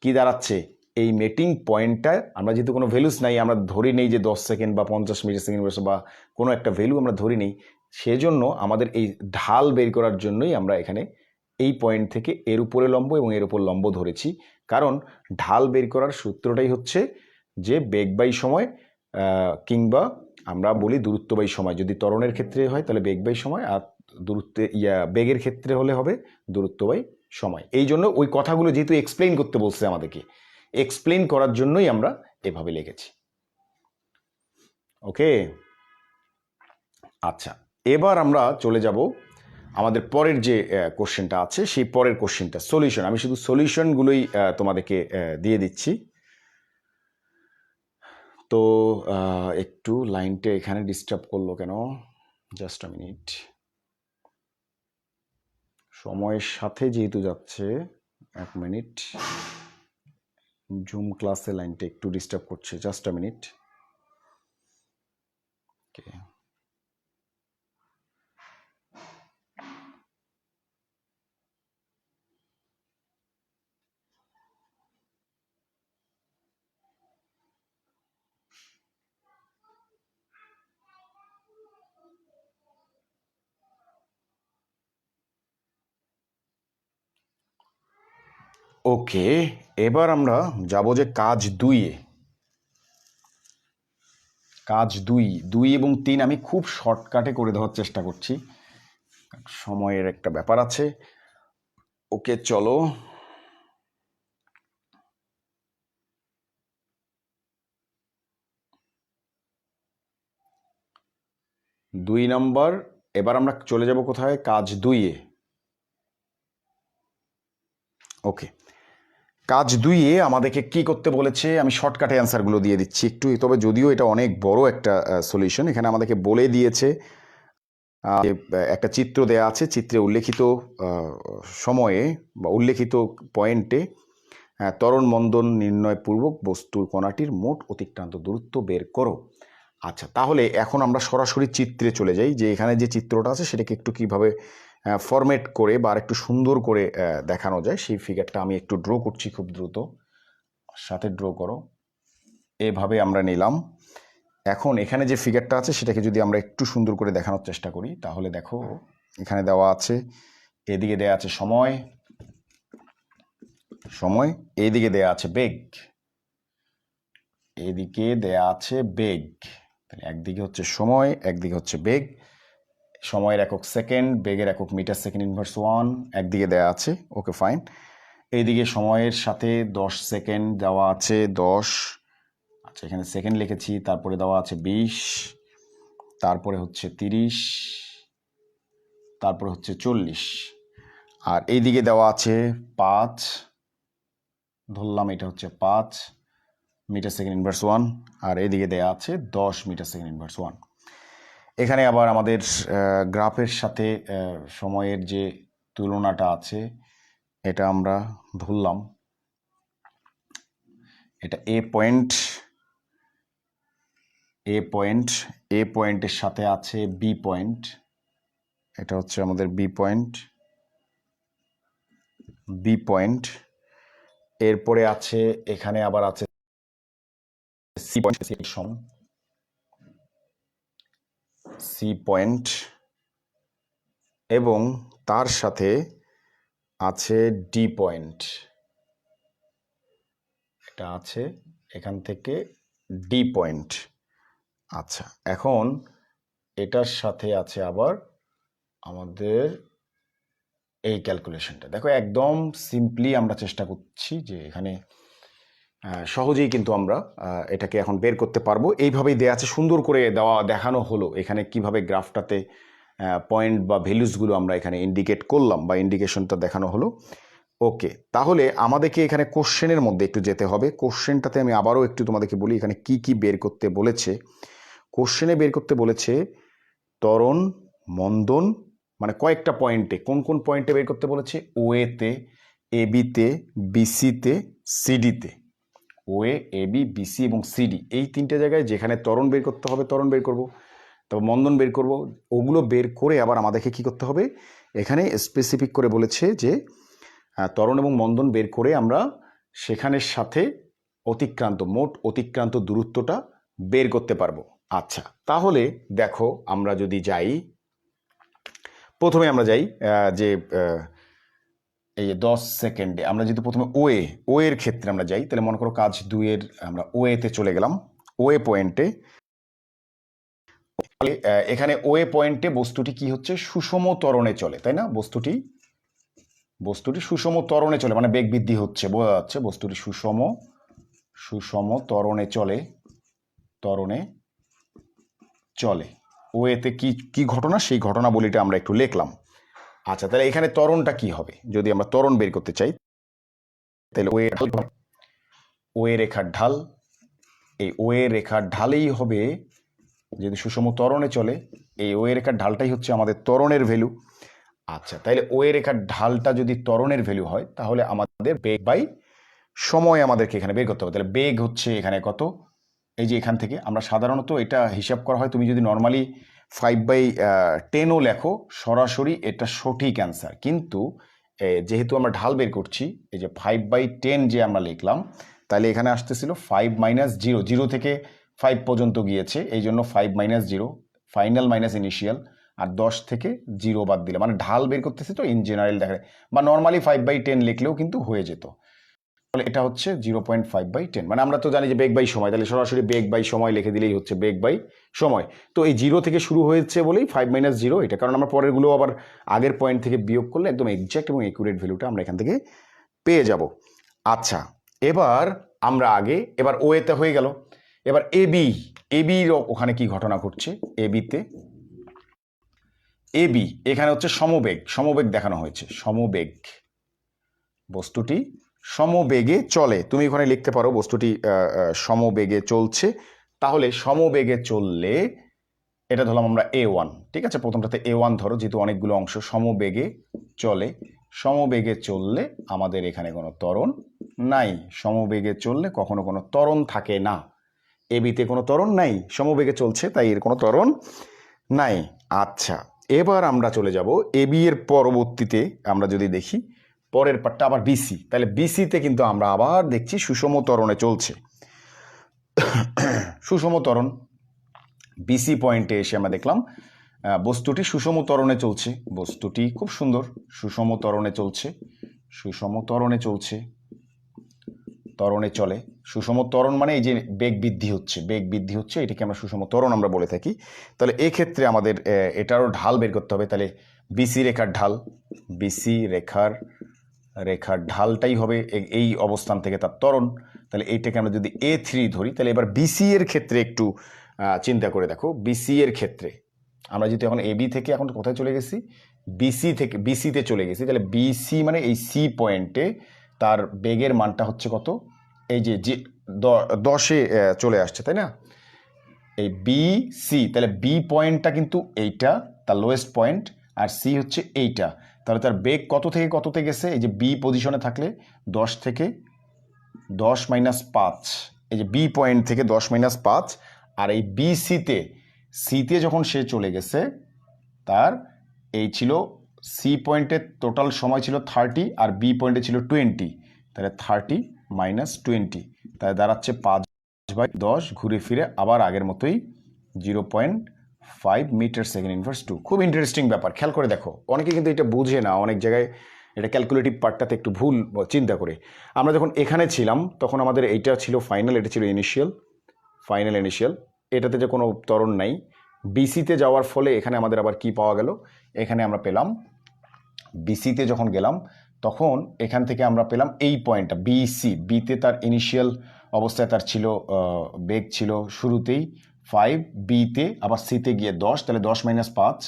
কি দাঁড়াচ্ছে, এই মেটিং পয়েন্টটা আমরা যেহেতু কোনো ভ্যালুস নাই, আমরা ধরি নেই যে 10 সেকেন্ড বা 50 মিটার সেকেন্ড বা কোনো একটা ভ্যালু আমরা ধরি নেই, সেজন্য আমাদের এই ঢাল বের করার জন্যই আমরা এখানে এই পয়েন্ট থেকে এর উপরে লম্ব এবং এর উপর লম্ব ধরেছি। কারণ ঢাল বের করার সূত্রটাই হচ্ছে যে বেগ বাই সময়, কিংবা আমরা বলি দূরত্ব বাই সময়। যদি ত্বরণের ক্ষেত্রে হয় তাহলে বেগ বাই সময়, আর দূরত্বে বেগের ক্ষেত্রে হলে হবে দূরত্ব বাই সময়। এই জন্য ওই কথাগুলো যেহেতু এক্সপ্লেইন করতে বলছে আমাদেরকে, এক্সপ্লেইন করার জন্যই আমরা এভাবে লিখেছি। ওকে, আচ্ছা, এবার আমরা চলে যাব আমাদের পরের যে কোশ্চেনটা আছে, সেই পরের কোশ্চেনটা সলিউশন। আমি শুধু সলিউশনগুলোই তোমাদেরকে দিয়ে দিচ্ছি। তো একটু লাইনটা এখানে ডিস্টার্ব করলো কেন, জাস্ট আ মিনিট। সময়ের সাথে যেহেতু যাচ্ছে, 1 মিনিট, জুম ক্লাসে লাইনটা একটু ডিস্টার্ব করছে, জাস্ট আ মিনিট। ওকে, এবার আমরা যাব যে কাজ 2-এ। কাজ 2 এবং 3 আমি খুব শর্টকাটে করে দেওয়ার চেষ্টা করছি, সময়ের একটা ব্যাপার আছে। ওকে চলো, দুই নম্বর। এবার আমরা চলে যাব কোথায়? কাজ 2-এ। ওকে, কাজ 2-এ আমাদেরকে কি করতে বলেছে আমি শর্টকাটে অ্যান্সারগুলো দিয়ে দিচ্ছি একটু, তবে যদিও এটা অনেক বড় একটা সলিউশন। এখানে আমাদেরকে বলে দিয়েছে একটা চিত্র দেয়া আছে, চিত্রে উল্লেখিত সময়ে বা উল্লেখিত পয়েন্টে ত্বরণ মন্দন নির্ণয়পূর্বক বস্তুর কণাটির মোট অতিক্রান্ত দূরত্ব বের করো। আচ্ছা, তাহলে এখন আমরা সরাসরি চিত্রে চলে যাই, যে এখানে যে চিত্রটা আছে সেটাকে একটু কিভাবে ফরম্যাট করে বা একটু সুন্দর করে দেখানো যায় সেই ফিগারটা আমি একটু ড্র করছি খুব দ্রুত, সাথে ড্র করো। এভাবে আমরা নিলাম। এখন এখানে যে ফিগারটা আছে সেটাকে যদি আমরা একটু সুন্দর করে দেখানোর চেষ্টা করি, তাহলে দেখো এখানে দেওয়া আছে, এদিকে দেওয়া আছে সময়, এইদিকে দেয়া আছে বেগ, এদিকে দেয়া আছে বেগ। একদিকে হচ্ছে সময়, একদিকে হচ্ছে বেগ। সময়ের একক সেকেন্ড, বেগের একক মিটার সেকেন্ড ইনভার্স 1 একদিকে দেয়া আছে। Okay fine. এইদিকে সময়ের সাথে 10 সেকেন্ড দেওয়া আছে, 10। আচ্ছা, এখানে সেকেন্ড লিখেছি, তারপরে দেওয়া আছে 20, তারপরে হচ্ছে 30, তারপরে হচ্ছে 40। আর এইদিকে দেওয়া আছে 5, ধরলাম এটা হচ্ছে 5 মিটার সেকেন্ড ইনভার্স 1, আর এইদিকে দেওয়া আছে 10 মিটার সেকেন্ড ইনভার্স 1। এখানে আবার আমাদের গ্রাফের সাথে সময়ের যে তুলনাটা আছে এটা আমরা ধরলাম, এটা এ পয়েন্টের সাথে আছে বি পয়েন্ট, এটা হচ্ছে আমাদের বি পয়েন্ট। এরপরে আছে এখানে আবার আছে সি পয়েন্ট, এবং তার সাথে আছে ডি পয়েন্ট, এটা আছে এখান থেকে ডি পয়েন্ট। আচ্ছা, এখন এটার সাথে আছে আবার আমাদের এই ক্যালকুলেশনটা। দেখো একদম সিম্পলি আমরা চেষ্টা করছি যে এখানে সহজেই কিন্তু আমরা এটাকে এখন বের করতে পারবো। এইভাবেই দেওয়া আছে, সুন্দর করে দেখানো হলো এখানে কিভাবে গ্রাফটাতে পয়েন্ট বা ভ্যালুসগুলো আমরা এখানে ইন্ডিকেট করলাম বা ইন্ডিকেশনটা দেখানো হলো। ওকে, তাহলে আমাদেরকে এখানে কোশ্চেনের মধ্যে একটু যেতে হবে। কোশ্চেনটাতে আমি আবারও একটু তোমাদেরকে বলি এখানে কি কি বের করতে বলেছে। কোশ্চেনে বের করতে বলেছে ত্বরণ মন্দন, মানে কয়েকটা পয়েন্টে, কোন কোন পয়েন্টে বের করতে বলেছে? ওএতে, এবিতে, বিসিতে, সিডিতে। ওএ, এবি, বিসি এবং সিডি, এই তিনটে জায়গায় যেখানে ত্বরণ বের করতে হবে ত্বরণ বের করব, তবে মন্দন বের করব। ওগুলো বের করে আবার আমাদেরকে কি করতে হবে, এখানে স্পেসিফিক করে বলেছে যে ত্বরণ এবং মন্দন বের করে আমরা সেখানের সাথে মোট অতিক্রান্ত দূরত্বটা বের করতে পারবো। আচ্ছা, তাহলে দেখো আমরা যদি যাই, প্রথমে আমরা যাই যে এই 10 সেকেন্ডে আমরা যদি প্রথমে ও এর ক্ষেত্রে আমরা যাই, তাহলে মনে করো কাজ 2-এর আমরা ওএতে চলে গেলাম, ওএ পয়েন্টে। এখানে ওএ পয়েন্টে বস্তুটি কি হচ্ছে? সুষম ত্বরণে চলে, তাই না? বস্তুটি সুষম ত্বরণে চলে, মানে বেগ বৃদ্ধি হচ্ছে, বোঝা যাচ্ছে বস্তুটি সুষম ত্বরণে চলে। ওএতে কি ঘটনা, সেই ঘটনাবলীটা আমরা একটু লিখলাম। আচ্ছা, তাহলে এখানে ত্বরণটা কি হবে? যদি আমরা ত্বরণ বের করতে চাই, তাহলে ওএ রেখার ঢাল, এই ওএ রেখার ঢালেই হবে, যদি সুষম ত্বরণে চলে, এই ওএ রেখার ঢালটাই হচ্ছে আমাদের ত্বরণের ভ্যালু। আচ্ছা, তাহলে ওএ রেখার ঢালটা যদি ত্বরণের ভ্যালু হয়, তাহলে আমাদের বেগ বাই সময় আমাদেরকে এখানে বের করতে হবে। তাহলে বেগ হচ্ছে এখানে কত? এই যে এখান থেকে আমরা সাধারণত এটা হিসাব করা হয়, তুমি যদি নর্মালি 5/10ও লেখো সরাসরি, এটা সঠিক অ্যান্সার। কিন্তু যেহেতু আমরা ঢাল বের করছি, এই যে 5/10 যে আমরা লিখলাম, তাহলে এখানে আসতেছিল 5 - 0, 0 থেকে 5 পর্যন্ত গিয়েছে, এই জন্য 5 - 0, ফাইনাল মাইনাস ইনিশিয়াল, আর 10 থেকে 0 বাদ দিলে, মানে ঢাল বের করতেছে তো ইন জেনারেল দেখায়, বা নর্মালি 5/10 লিখলেও কিন্তু হয়ে যেত। তাহলে এটা হচ্ছে 0.5/10, মানে আমরা তো জানি যে বেগ বাই সময়, তাহলে সরাসরি বেগ বাই সময় লিখে দিলেই হচ্ছে বেগ বাই সময়। তো এই 0 থেকে শুরু হয়েছে বলেই 5 - 0 এটা, কারণ আমরা পরেরগুলো আবার আগের পয়েন্ট থেকে বিয়োগ করলে একদম এক্সাক্ট এবং একুরেট ভ্যালুটা আমরা এখান থেকে পেয়ে যাব। আচ্ছা, এবার আমরা এবার ওয়েতে হয়ে গেল। এবার এবির ওখানে কি ঘটনা ঘটছে? এবি এখানে হচ্ছে সমবেগ দেখানো হয়েছে। সমবেগ, বস্তুটি সমবেগে চলে। তুমি ওখানে লিখতে পারো বস্তুটি সমবেগে চলছে। তাহলে সমবেগে চললে এটা ধরলাম আমরা A1, ঠিক আছে? প্রথমটাতে A1 ধরো, যেহেতু অনেকগুলো অংশ। সমবেগে চলে, সমবেগে চললে আমাদের এখানে কোনো ত্বরণ নাই। সমবেগে চললে কখনো কোনো ত্বরণ থাকে না। এবিতে কোনো ত্বরণ নাই, সমবেগে চলছে, তাই এর কোনো ত্বরণ নাই। আচ্ছা, এবার আমরা চলে যাব এবি এর পরবর্তীতে। আমরা যদি দেখি পরের পার্টটা আবার বিসি, তাহলে বিসিতে কিন্তু আমরা আবার দেখছি সুষম ত্বরণে চলছে। সুষম ত্বরণ, বিসি পয়েন্টে এসে আমরা দেখলাম বস্তুটি সুষম ত্বরণে চলছে। বস্তুটি খুব সুন্দর, সুষম ত্বরণে চলছে, সুষম ত্বরণে চলছে, ত্বরণে চলে। সুষম ত্বরণ মানে এই যে বেগ বৃদ্ধি হচ্ছে, এটাকে আমরা সুষম ত্বরণ আমরা বলে থাকি। তাহলে এক্ষেত্রে আমাদের এটারও ঢাল বের করতে হবে। তাহলে বিসি রেখার ঢাল, বিসি রেখার ঢালটাই হবে এই অবস্থান থেকে তার ত্বরণ। তাহলে এইটাকে আমরা যদি A3 ধরি, তাহলে এবার বিসি এর ক্ষেত্রে একটু চিন্তা করে দেখো। বিসি এর ক্ষেত্রে আমরা যদি এখন এবি থেকে এখন কোথায় চলে গেছি? বিসিতে চলে গেছি। তাহলে বিসি মানে এই সি পয়েন্টে তার বেগের মানটা হচ্ছে কত? এই যে 10-এ চলে আসছে, তাই না? এই বিসি, তাহলে বি পয়েন্টটা কিন্তু এইটা তার লোয়েস্ট পয়েন্ট, আর সি হচ্ছে এইটা। তাহলে তার বেগ কত থেকে কততে গেছে? এই যে বি পজিশনে থাকলে 10 থেকে 10 - 5, এই যে বি পয়েন্ট থেকে 10 - 5। আর এই সিতে যখন সে চলে গেছে, তার এই ছিল সি পয়েন্টের টোটাল সময় ছিল 30, আর বি পয়েন্টে ছিল 20। তাহলে 30 - 20, তাই দাঁড়াচ্ছে 5/10, ঘুরে ফিরে আবার আগের মতোই 0.5 m/s²। খুব ইন্টারেস্টিং ব্যাপার, খেয়াল করে দেখো। অনেকে কিন্তু এটা বুঝে না, অনেক জায়গায় এটা ক্যালকুলেটিভ পার্টটাতে একটু ভুল চিন্তা করে। আমরা যখন এখানে ছিলাম তখন আমাদের এইটা ছিল ফাইনাল, এটা ছিল ইনিশিয়াল, এটাতে যে কোনো ত্বরণ নাই। বিসিতে যাওয়ার ফলে এখানে আমাদের আবার কি পাওয়া গেল? এখানে আমরা পেলাম, বিসিতে যখন গেলাম তখন এখান থেকে আমরা পেলাম এই পয়েন্টটা বিতে তার ইনিশিয়াল অবস্থায় তার ছিল বেগ ছিল শুরুতেই 5, বিতে আবার সিতে গিয়ে 10, তাহলে 10 - 5।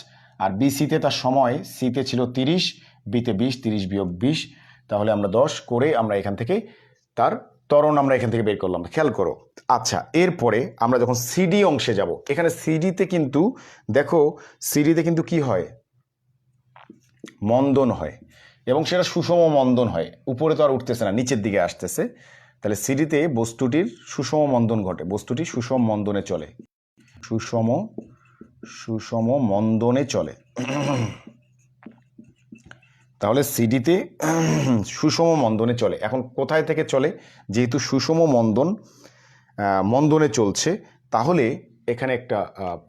আর বিসিতে তার সময় সিতে ছিল 30, বিতে 20, 30 - 20, তাহলে আমরা 10 করে আমরা এখান থেকে তার ত্বরণ আমরা এখান থেকে বের করলাম। খেয়াল করো। আচ্ছা, এরপরে আমরা যখন সিডি অংশে যাব, এখানে সিডিতে কিন্তু দেখো, সিডিতে কিন্তু কি হয়? মন্দন হয়, এবং সেটা সুষম মন্দন হয়। উপরে তো আর উঠতেছে না, নিচের দিকে আসতেছে। তাহলে সিডিতে বস্তুটির সুষম মন্দন ঘটে, বস্তুটি সুষম মন্দনে চলে, সুষম মন্দনে চলে। তাহলে সিডিতে সুষম মন্দনে চলে। এখন কোথায় থেকে চলে? যেহেতু সুষম মন্দনে চলছে, তাহলে এখানে একটা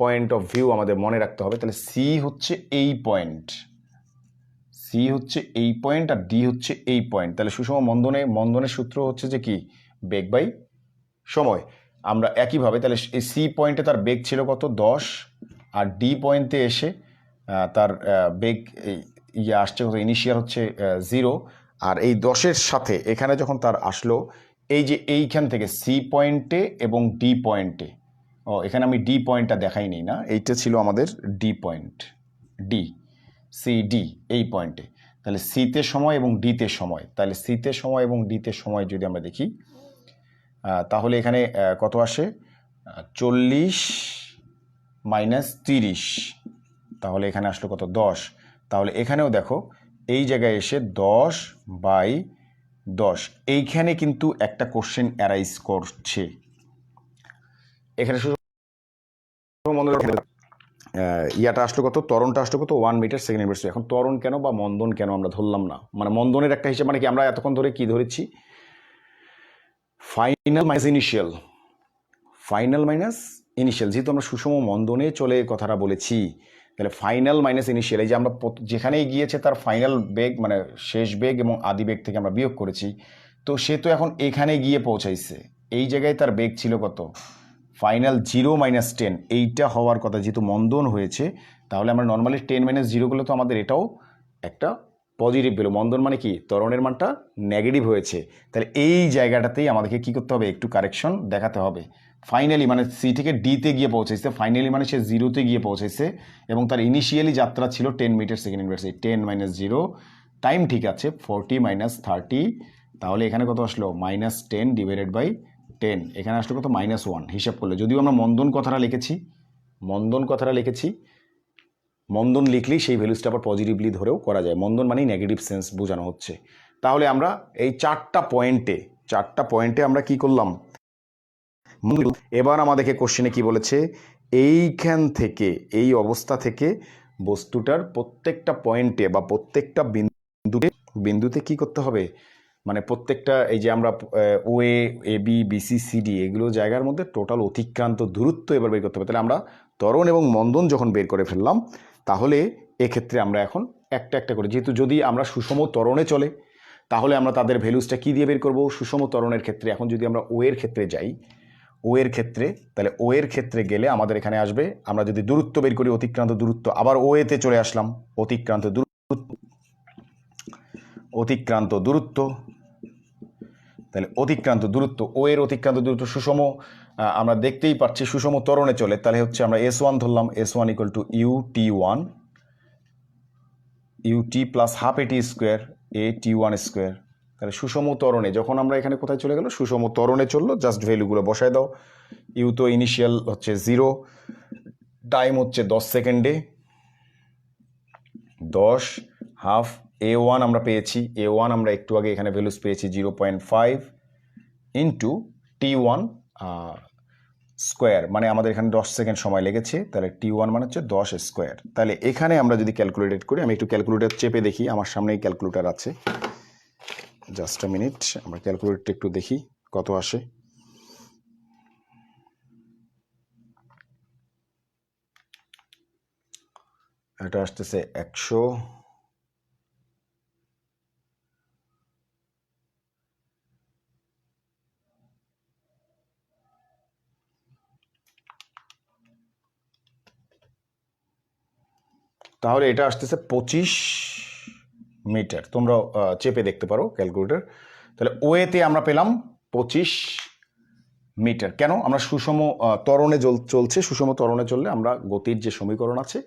পয়েন্ট অফ ভিউ আমাদের মনে রাখতে হবে। তাহলে সি হচ্ছে এই পয়েন্ট, আর ডি হচ্ছে এই পয়েন্ট। তাহলে সুষম মন্দনের সূত্র হচ্ছে যে কি? বেগ বাই সময়। আমরা একইভাবে তাহলে এই সি পয়েন্টে তার বেগ ছিল কত? 10, আর ডি পয়েন্টে এসে তার বেগ আসছে কত? ইনিশিয়াল হচ্ছে 0, আর এই 10-এর সাথে এখানে যখন তার আসলো, এই যে এইখান থেকে সি পয়েন্টে এবং ডি পয়েন্টে, এখানে আমি ডি পয়েন্টটা দেখাইনি না, এইটা ছিল আমাদের ডি পয়েন্ট, ডি এই পয়েন্টে। তাহলে সিতে সময় এবং ডিতে সময়, তাহলে সিতে সময় এবং ডিতে সময় যদি আমরা দেখি, তাহলে এখানে কত আসে? 40 - 30, তাহলে এখানে আসলো কত? 10। তাহলে এখানেও দেখো, এই জায়গায় এসে 10/10, এইখানে কিন্তু একটা কোশ্চেন অ্যারাইজ করছে। এখানে শুধু ইয়াটা আসলো কত? ত্বরণটা আসলো কত? 1 m/s²। এখন ত্বরণ কেন বা মন্দন কেন আমরা ধরলাম না? মানে মন্দনের একটা হিসাব, মানে কি আমরা এতক্ষণ ধরে কি ধরেছি? Final minus initial. যেহেতু আমরা সুষম মন্দনে চলে কথাটা বলেছি, তাহলে ফাইনাল মাইনাস ইনিশিয়াল, এই যে আমরা যেখানেই গিয়েছে তার ফাইনাল বেগ মানে শেষ বেগ এবং আদি বেগ থেকে আমরা বিয়োগ করেছি, তো সে তো এখন এখানে গিয়ে পৌঁছাইছে, এই জায়গায় তার বেগ ছিল কত, ফাইনাল 0 - 10, এইটা হওয়ার কথা। যেহেতু মন্দন হয়েছে তাহলে আমরা নর্মালি 10 - 0 করলে তো আমাদের এটাও একটা পজিটিভ ভ্যালু। মন্দন মানে কি, ত্বরণের মানটা নেগেটিভ হয়েছে, তাহলে এই জায়গাটাতেই আমাদেরকে কি করতে হবে, একটু কারেকশন দেখাতে হবে। ফাইনালি মানে সি থেকে ডিতে গিয়ে পৌঁছাইছে, ফাইনালি মানে সে 0-তে গিয়ে পৌঁছাইছে এবং তার ইনিশিয়ালি যাত্রা ছিল 10 মিটার সেকেন্ড ইনভার্স। 10 - 0, টাইম ঠিক আছে 40 - 30, তাহলে এখানে কত আসলো, -10 ডিভাইডেড বাই 10, এখানে আসলো কত, -1 হিসাব করলে। যদিও আমরা মন্দন কথাটা লিখেছি, মন্দন লিখলেই সেই ভ্যালুসটা আবার পজিটিভলি ধরেও করা যায়। মন্দন মানেই নেগেটিভ সেন্স বোঝানো হচ্ছে। তাহলে আমরা এই চারটা পয়েন্টে আমরা কি করলাম, এবার আমাদেরকে কোশ্চেনে কি বলেছে, এইখান থেকে, এই অবস্থা থেকে বস্তুটার প্রত্যেকটা পয়েন্টে বা প্রত্যেকটা বিন্দুতে কি করতে হবে, মানে প্রত্যেকটা এই যে আমরা ওএ, এবি, বিসি, সিডি এগুলো জায়গার মধ্যে টোটাল অতিক্রান্ত দূরত্ব এবার বের করতে হবে। তাহলে আমরা ত্বরণ এবং মন্দন যখন বের করে ফেললাম, তাহলে এক্ষেত্রে আমরা এখন একটা একটা করে, যেহেতু যদি আমরা সুষম ত্বরণে চলে তাহলে আমরা তাদের ভ্যালুসটা কি দিয়ে বের করব, সুষম ত্বরণের ক্ষেত্রে। এখন যদি আমরা ও এর ক্ষেত্রে যাই, তাহলে ও এর ক্ষেত্রে গেলে আমাদের এখানে আসবে, আমরা যদি দূরত্ব বের করি, অতিক্রান্ত দূরত্ব, আবার ও এতে চলে আসলাম, অতিক্রান্ত দূরত্ব, তাহলে অতিক্রান্ত দূরত্ব, ও এর অতিক্রান্ত দূরত্ব সুষম, আমরা দেখতেই পাচ্ছি সুষম ত্বরণে চলে, তাহলে হচ্ছে আমরা S1 ধরলাম, S1 = UT1, UT + ½ AT square AT1 square. তাহলে সুষম ত্বরণে যখন আমরা এখানে কোথায় চলে গেল, সুষম ত্বরণে চললো, জাস্ট ভ্যালুগুলো বসায় দাও। ইউ তো ইনিশিয়াল হচ্ছে 0, টাইম হচ্ছে 10 সেকেন্ডে, 10 হাফ A1 আমরা পেয়েছি, A1 আমরা একটু আগে এখানে ভ্যালুস পেয়েছি 0.5 ইন্টু T1 স্কোয়ার, মানে আমাদের এখানে 10 সেকেন্ড সময় লেগেছে, তাহলে T1 মানে হচ্ছে 10 স্কোয়ার। তাহলে এখানে আমরা যদি ক্যালকুলেট করি, আমি একটু ক্যালকুলেটর চেপে দেখি, আমার সামনেই ক্যালকুলেটর আছে, জাস্ট আ মিনিট, আমরা ক্যালকুলেটরটা একটু দেখি কত আসে। এটা আসতেছে 100, তাহলে এটা আসতেছে 25 মিটার। তোমরা চেপে দেখতে পারো ক্যালকুলেটর। তাহলে ওয়েতে আমরা পেলাম 25 মিটার। কেন, আমরা সুষম ত্বরণে চলছে, সুষম ত্বরণে চললে আমরা গতির যে সমীকরণ আছে,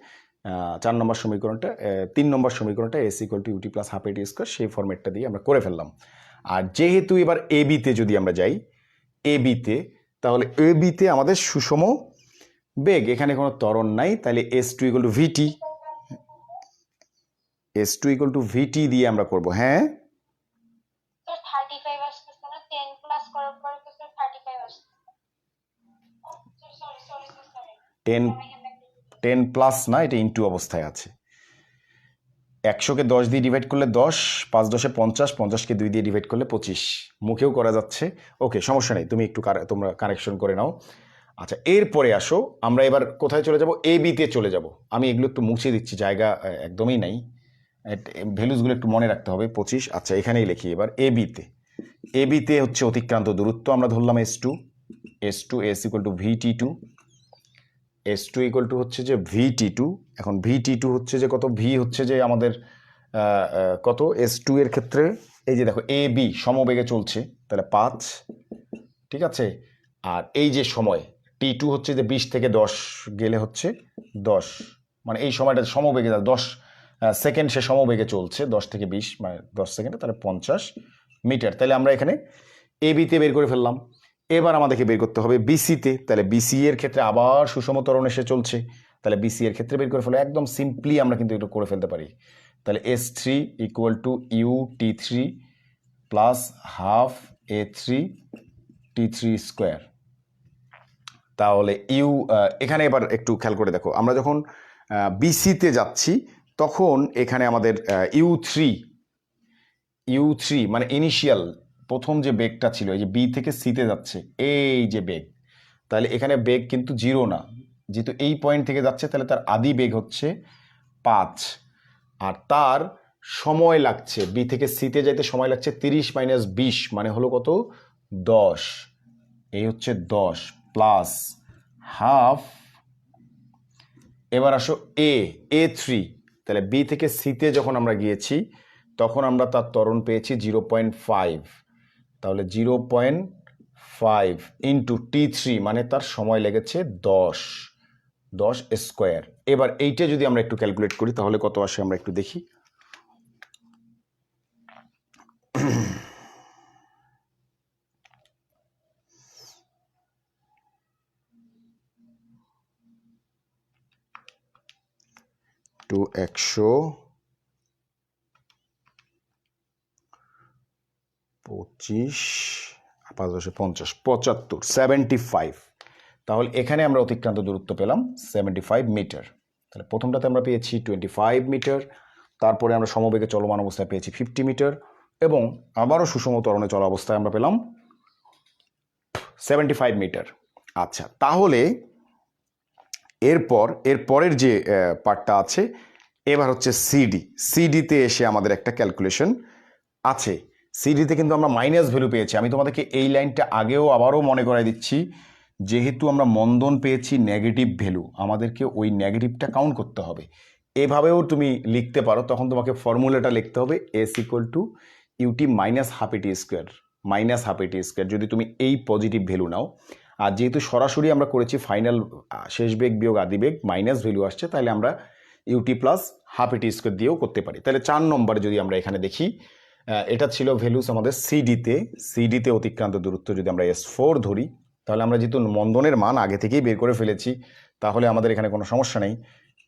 4 নম্বর সমীকরণটা, 3 নম্বর সমীকরণটা S = UT + ½ AT স্কোয়ার, সেই ফর্মেটটা দিয়ে আমরা করে ফেললাম। আর যেহেতু এবার এবিতে যদি আমরা যাই, তাহলে এবিতে আমাদের সুষম বেগ, এখানে কোনো ত্বরণ নাই, তাহলে S2 = VT, S2 = VT দিয়ে আমরা করব। হ্যাঁ, 35 আসতেছে না, 10 প্লাস করার পরে তো 35 আসছে। সরি 10 প্লাস না, এটা ইনটু অবস্থায় আছে। 100কে 10 দিয়ে ডিভাইড করলে 10, 5 10 50, 50কে 2 দিয়ে ডিভাইড করলে 25, মুখেও করা যাচ্ছে। ওকে, সমস্যা নেই, তুমি একটু তোমরা কারেকশন করে নাও। আচ্ছা, এরপরে আসো, আমরা এবার কোথায় চলে যাব, এবিতে চলে যাব। আমি এগুলো একটু মুছে দিচ্ছি, জায়গা একদমই নাই, ভ্যালুসগুলো একটু মনে রাখতে হবে। 25, আচ্ছা এখানেই লিখি এবার। এবিতে হচ্ছে অতিক্রান্ত দূরত্ব আমরা ধরলাম S2, S = VT2, S2 = হচ্ছে যে VT2। এখন VT2 হচ্ছে যে কত, ভি হচ্ছে যে আমাদের কত S2 এর ক্ষেত্রে, এই যে দেখো AB সমবেগে চলছে, তাহলে 5, ঠিক আছে। আর এই যে সময় T2 হচ্ছে যে 20 থেকে 10 গেলে হচ্ছে 10, মানে এই সময়টা সমবেগে 10 সেকেন্ড সে সমবেগে চলছে, 10 থেকে 20 মানে 10 সেকেন্ডে, তাহলে 50 মিটার। তাহলে আমরা এখানে এবিতে বের করে ফেললাম। এবার আমাদেরকে বের করতে হবে বিসিতে, তাহলে বিসি এর ক্ষেত্রে আবার সুষম ত্বরণ এসে চলছে, তাহলে বিসি এর ক্ষেত্রে বের করে ফেলো, একদম সিম্পলি আমরা কিন্তু এটা করে ফেলতে পারি। তাহলে S3 = UT3 + ½ A3 T3 square. তাহলে এখানে এবার একটু খেয়াল করে দেখো, আমরা যখন বিসিতে যাচ্ছি তখন এখানে আমাদের U3 মানে ইনিশিয়াল প্রথম যে বেগটা ছিল, এই যে বি থেকে সিতে যাচ্ছে, এই যে বেগ, তাহলে এখানে বেগ কিন্তু 0 না, যেহেতু এই পয়েন্ট থেকে যাচ্ছে, তাহলে তার আদি বেগ হচ্ছে 5, আর তার সময় লাগছে, বি থেকে সিতে যাইতে সময় লাগছে 30 মাইনাস 20 মানে হলো কত 10, এই হচ্ছে 10 প্লাস হাফ, এবার আসো A3, তাহলে বি থেকে সিতে যখন আমরা গিয়েছি তখন আমরা তার ত্বরণ পেয়েছি 0.5, তাহলে 0.5 ইন্টু T3 মানে তার সময় লেগেছে 10 স্কোয়ার। এবার এইটা যদি আমরা একটু ক্যালকুলেট করি তাহলে কত আসে আমরা একটু দেখি। টু 125 550 75 75, তাহলে এখানে আমরা অতিক্রান্ত দূরত্ব পেলাম 75 মিটার। তাহলে প্রথমটাতে আমরা পেয়েছি 25 মিটার, তারপরে আমরা সমবেগে চলমান অবস্থায় পেয়েছি 50 মিটার, এবং আবারও সুষম ত্বরণে চলা অবস্থায় আমরা পেলাম 75 মিটার। আচ্ছা, তাহলে এরপরের যে পার্টটা আছে এবার হচ্ছে সিডিতে এসে আমাদের একটা ক্যালকুলেশন আছে। সিডিতে কিন্তু আমরা মাইনাস ভ্যালু পেয়েছি। আমি তোমাদেরকে এই লাইনটা আগেও আবারও মনে করাই দিচ্ছি, যেহেতু আমরা মন্দন পেয়েছি নেগেটিভ ভ্যালু, আমাদেরকে ওই নেগেটিভটা কাউন্ট করতে হবে। এভাবেও তুমি লিখতে পারো, তখন তোমাকে ফর্মুলাটা লিখতে হবে S equal to U T minus half A T square, minus half A T square যদি তুমি এই পজিটিভ ভ্যালু নাও। আর যেহেতু সরাসরি আমরা করেছি ফাইনাল শেষ বেগ বিয়োগ আদি বেগ মাইনাস ভ্যালু আসছে, তাহলে আমরা UT plus half A T square দিয়েও করতে পারি। তাহলে 4 নম্বরে যদি আমরা এখানে দেখি, এটা ছিল ভ্যালুস আমাদের সিডিতে অতিক্রান্ত দূরত্ব যদি আমরা S4 ধরি, তাহলে আমরা যেহেতু মন্দনের মান আগে থেকেই বের করে ফেলেছি তাহলে আমাদের এখানে কোনো সমস্যা নেই।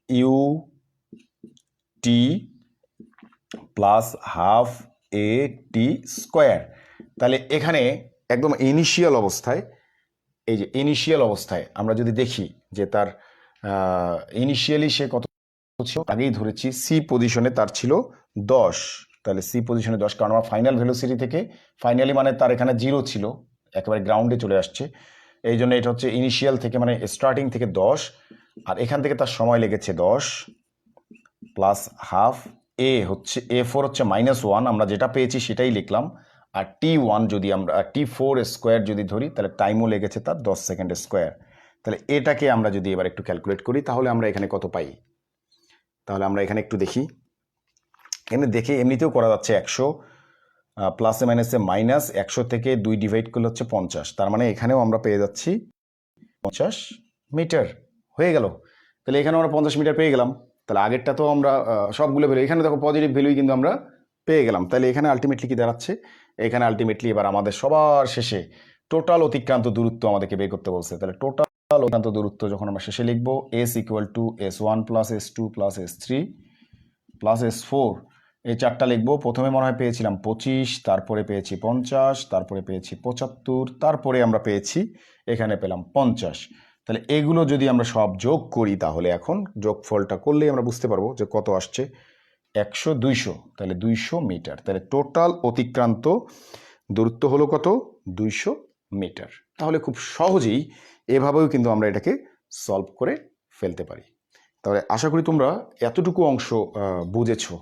ইউটি প্লাস হাফ এ টি স্কোয়ার, তাহলে এখানে একদম ইনিশিয়াল অবস্থায়, এই যে ইনিশিয়াল অবস্থায় আমরা যদি দেখি যে তার ইনিশিয়ালি সে কত ছিল, আগেই ধরেছি সি পজিশনে তার ছিল 10, তাহলে সি পজিশনে 10, কারণ আমার ফাইনাল ভেলোসিটি থেকে ফাইনালি মানে তার এখানে 0 ছিল, একেবারে গ্রাউন্ডে চলে আসছে, এই জন্য এটা হচ্ছে ইনিশিয়াল থেকে মানে স্টার্টিং থেকে 10, আর এখান থেকে তার সময় লেগেছে 10 প্লাস হাফ, A4 হচ্ছে -1, আমরা যেটা পেয়েছি সেটাই লিখলাম, আর T1 যদি আমরা T4 স্কোয়ার যদি ধরি তাহলে টাইমও লেগেছে তার 10 সেকেন্ড স্কোয়ার। তাহলে এটাকে আমরা যদি এবার একটু ক্যালকুলেট করি তাহলে আমরা এখানে কত পাই, তাহলে আমরা এখানে একটু দেখি। এখানে দেখে এমনিতেও করা যাচ্ছে 100 প্লাসে মাইনাসে মাইনাস 100 থেকে 2 ডিভাইড করলে হচ্ছে 50, তার মানে এখানেও আমরা পেয়ে যাচ্ছি 50 মিটার হয়ে গেল। তাহলে এখানে আমরা 50 মিটার পেয়ে গেলাম। তাহলে আগেরটা তো আমরা সবগুলো ভ্যালু, এখানে দেখো পজিটিভ ভ্যালুই কিন্তু আমরা পেয়ে গেলাম। তাহলে এখানে আলটিমেটলি কি দাঁড়াচ্ছে, এখানে আলটিমেটলি এবার আমাদের সবার শেষে টোটাল অতিক্রান্ত দূরত্ব আমাদেরকে বের করতে বলছে। তাহলে টোটাল অতিক্রান্ত দূরত্ব যখন আমরা শেষে লিখবো S equal two S1 plus S2 plus S3 plus S4, এই চারটা লিখবো। প্রথমে মনে হয় পেয়েছিলাম 25, তারপরে পেয়েছি 50, তারপরে পেয়েছি 75, তারপরে আমরা পেয়েছি এখানে পেলাম 50। তাহলে এগুলো যদি আমরা সব যোগ করি তাহলে এখন যোগফলটা করলেই আমরা বুঝতে পারবো যে কত আসছে, 100 200, তাহলে 200 মিটার। তাহলে টোটাল অতিক্রান্ত দূরত্ব হলো কত, 200 মিটার। তাহলে খুব সহজেই এভাবেও কিন্তু আমরা এটাকে সলভ করে ফেলতে পারি। তাহলে আশা করি তোমরা এতটুকু অংশ বুঝেছো।